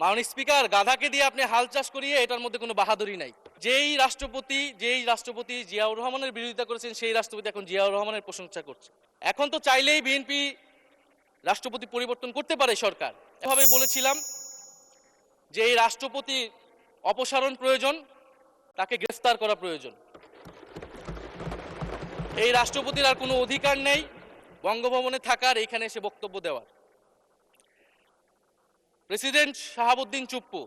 মাননীয় স্পিকার, গাধাকে দিয়ে আপনি হাল চাষ করিয়ে এটার মধ্যে কোনো বাহাদুরি নাই। যেই রাষ্ট্রপতি জিয়াউর রহমানের বিরোধিতা করেছেন সেই রাষ্ট্রপতি এখন জিয়াউর রহমানের প্রশংসা করছে। এখন তো চাইলেই বিএনপি রাষ্ট্রপতি পরিবর্তন করতে পারে সরকার। এভাবে বলেছিলাম যে এই রাষ্ট্রপতি অপসারণ প্রয়োজন, তাকে গ্রেফতার করা প্রয়োজন। এই রাষ্ট্রপতির আর কোনো অধিকার নেই বঙ্গভবনে থাকার, এইখানে এসে বক্তব্য দেওয়ার। প্রেসিডেন্ট শাহাবুদ্দিন চুপ্পু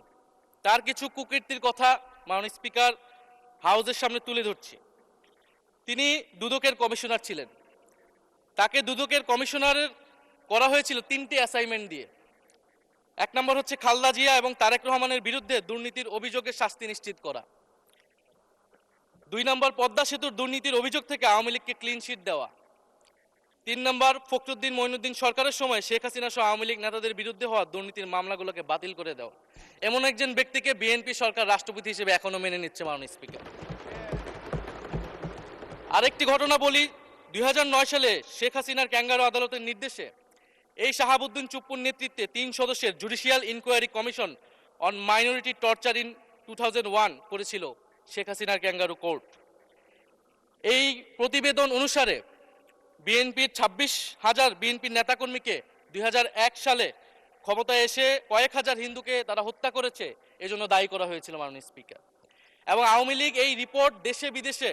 তার কিছু কুকীর্তির কথা মাননীয় স্পিকার হাউসের সামনে তুলে ধরছি। তিনি দুদকের কমিশনার ছিলেন। তাকে দুদকের কমিশনারের করা হয়েছিল 3টি অ্যাসাইনমেন্ট দিয়ে। 1 নম্বর হচ্ছে খালেদা জিয়া এবং তারেক রহমানের বিরুদ্ধে দুর্নীতির অভিযোগের শাস্তি নিশ্চিত করা। 2 নম্বর পদ্মা সেতুর দুর্নীতির অভিযোগ থেকে আওয়ামী লীগকে ক্লিন শিট দেওয়া। 3 নম্বর ফখরুদ্দিন মঈনুদ্দিন সরকারের সময় শেখ হাসিনা সহ আওয়ামী লীগ নেতাদের বিরুদ্ধে হওয়া দুর্নীতির মামলাগুলোকে বাতিল করে দেওয়া। এমন একজন ব্যক্তিকে বিএনপি সরকার রাষ্ট্রপতি হিসেবে এখনো মেনে নিচ্ছে মাননীয় স্পিকার। আরেকটি ঘটনা বলি, 2009 সালে শেখ হাসিনার ক্যাঙ্গারু আদালতের নির্দেশে এই শাহাবুদ্দিন চুপ্পুর নেতৃত্বে 3 সদস্যের judicial inquiry commission on minority torture in 2001 করেছিল শেখ হাসিনার ক্যাঙ্গারু কোর্ট। এই প্রতিবেদন অনুসারে বিএনপির 26,000 বিএনপির নেতাকর্মীকে 2001 সালে ক্ষমতায় এসে কয়েক হাজার হিন্দুকে তারা হত্যা করেছে, এজন্য দায়ী করা হয়েছিল মাননীয় স্পিকার। এবং আওয়ামী লীগ এই রিপোর্ট দেশে বিদেশে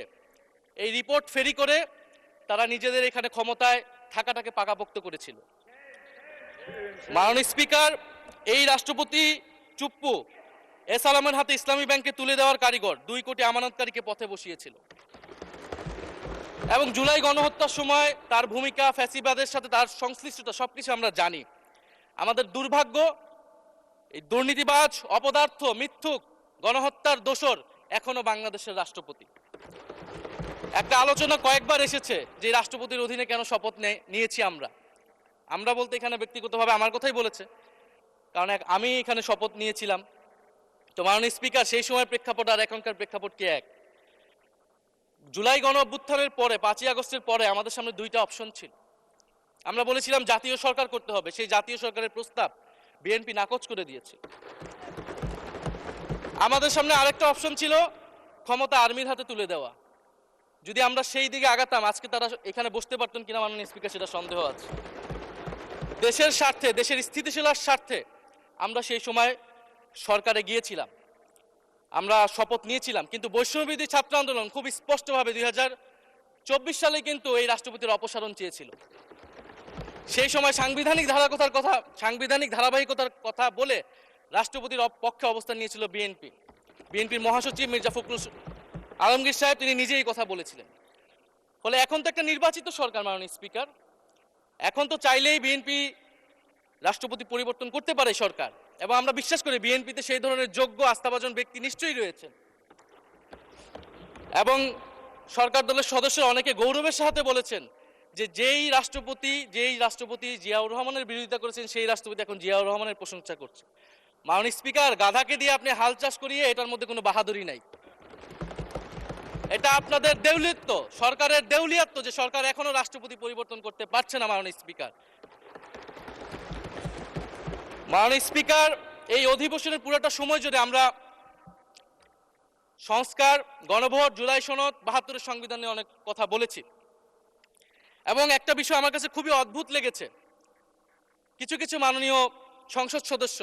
এই রিপোর্ট ফেরি করে তারা নিজেদের এখানে ক্ষমতায় থাকাটাকে পাকাপোক্ত করেছিল। মাননীয় স্পিকার, এই রাষ্ট্রপতি চুপ্পু এস আলমের হাতে ইসলামী ব্যাংকে তুলে দেওয়ার কারিগর, 2 কোটি আমানতকারীকে পথে বসিয়েছিল। এবং জুলাই গণহত্যার সময় তার ভূমিকা, ফ্যাসিবাদের সাথে তার সংশ্লিষ্টতা সবকিছু আমরা জানি। আমাদের দুর্ভাগ্য, এই দুর্নীতিবাজ, অপদার্থ, মিথ্যুক, গণহত্যার দোসর এখনো বাংলাদেশের রাষ্ট্রপতি। একটা আলোচনা কয়েকবার এসেছে যে রাষ্ট্রপতির অধীনে কেন শপথ নিয়েছি আমরা বলতে এখানে ব্যক্তিগতভাবে আমার কথাই বলেছে, কারণ আমি এখানে শপথ নিয়েছিলাম। তো মাননীয় স্পিকার, সেই সময় প্রেক্ষাপট আর এখনকার প্রেক্ষাপট কি এক? জুলাই গণ অভ্যুত্থানের পরে 5ই আগস্টের পরে আমাদের সামনে 2টা অপশন ছিল। আমরা বলেছিলাম জাতীয় সরকার করতে হবে, সেই জাতীয় সরকারের প্রস্তাব বিএনপি নাকচ করে দিয়েছে। আমাদের সামনে আরেকটা অপশন ছিল ক্ষমতা আর্মির হাতে তুলে দেওয়া। যদি আমরা সেই দিকে আগাতাম আজকে তারা এখানে বসতে পারতেন কিনা মাননীয় স্পিকার সেটা সন্দেহ আছে। দেশের স্বার্থে, দেশের স্থিতিশীলার স্বার্থে আমরা সেই সময় সরকারে গিয়েছিলাম, আমরা শপথ নিয়েছিলাম। কিন্তু বৈষম্যবিরোধী ছাত্র আন্দোলন খুব স্পষ্টভাবে 2024 সালে কিন্তু এই রাষ্ট্রপতির অপসারণ চেয়েছিল। সেই সময় সাংবিধানিক ধারাবাহিকতার কথা বলে রাষ্ট্রপতির পক্ষে অবস্থান নিয়েছিল বিএনপির মহাসচিব মির্জা ফখরুল আলমগীর সাহেব, তিনি নিজেই কথা বলেছিলেন। ফলে এখন তো একটা নির্বাচিত সরকার মাননীয় স্পিকার, এখন তো চাইলেই বিএনপি রাষ্ট্রপতি পরিবর্তন করতে পারে সরকার। এবং আমরা বিশ্বাস করি বিএনপিতে সেই ধরনের যোগ্য আস্থাভাজন ব্যক্তি নিশ্চয়ই রয়েছে। এবং সরকার দলের সদস্যরা অনেকে গৌরবের সাথে বলেছেন যে যেই রাষ্ট্রপতি জিয়াউর রহমানের বিরোধিতা করেছেন সেই রাষ্ট্রপতি এখন জিয়াউর রহমানের প্রশংসা করছে। মাননীয় স্পিকার, গাধাকে দিয়ে আপনি হাল চাষ করিয়ে এটার মধ্যে কোনো বাহাদুরি নাই। এটা আপনাদের দেউলিয়ত্ব, সরকারের দেউলিয়াত্ব যে সরকার এখনো রাষ্ট্রপতি পরিবর্তন করতে পারছে না। মাননীয় স্পিকার, এই অধিবেশনের পুরোটা সময় যদি আমরা সংস্কার, গণভোট, জুলাই সনদ, 72-এর সংবিধান নিয়ে অনেক কথা বলেছি। এবং একটা বিষয় আমার কাছে খুবই অদ্ভুত লেগেছে, কিছু মাননীয় সংসদ সদস্য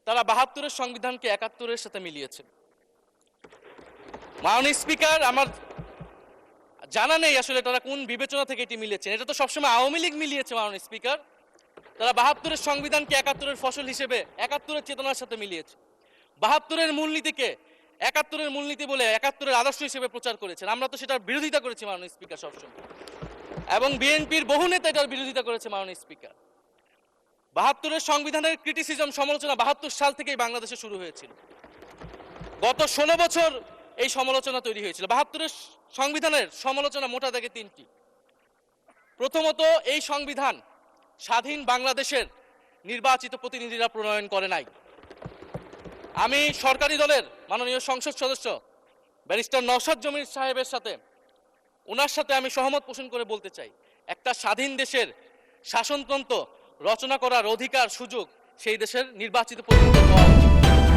তারা 72-এর সংবিধানকে 71-এর সাথে মিলিয়েছেন। মাননীয় স্পিকার, আমার জানা নেই আসলে তারা কোন বিবেচনা থেকে এটি মিলিয়েছেন। এটা তো সবসময় আওয়ামী লীগ মিলিয়েছে মাননীয় স্পিকার। তারা 72-এর সংবিধানকে 71-এর ফসল হিসেবে 71-এর চেতনার সাথে মিলিয়েছে। 72-এর মূলনীতিকে 71-এর মূলনীতি বলে 71-এর আদর্শ হিসেবে প্রচার করেছেন। আমরা তো সেটার বিরোধিতা করেছি মাননীয় স্পিকার সবসময়, এবং বিএনপির বহু নেতা এটার বিরোধিতা করেছে মাননীয় স্পিকার। 72-এর সংবিধানের ক্রিটিসিজম, সমালোচনা 72 সাল থেকেই বাংলাদেশে শুরু হয়েছিল। গত 16 বছর এই সমালোচনা তৈরি হয়েছিল। 72-এর সংবিধানের সমালোচনা মোটা দাগে 3টি। প্রথমত, এই সংবিধান স্বাধীন বাংলাদেশের নির্বাচিত প্রতিনিধিরা প্রণয়ন করে নাই। আমি সরকারি দলের মাননীয় সংসদ সদস্য ব্যারিস্টার নওশাদ জমির সাহেবের সাথে, ওনার সাথে আমি সহমত পোষণ করে বলতে চাই, একটা স্বাধীন দেশের শাসনতন্ত্র রচনা করার অধিকার, সুযোগ সেই দেশের নির্বাচিত প্রতিনিধি হওয়া উচিত।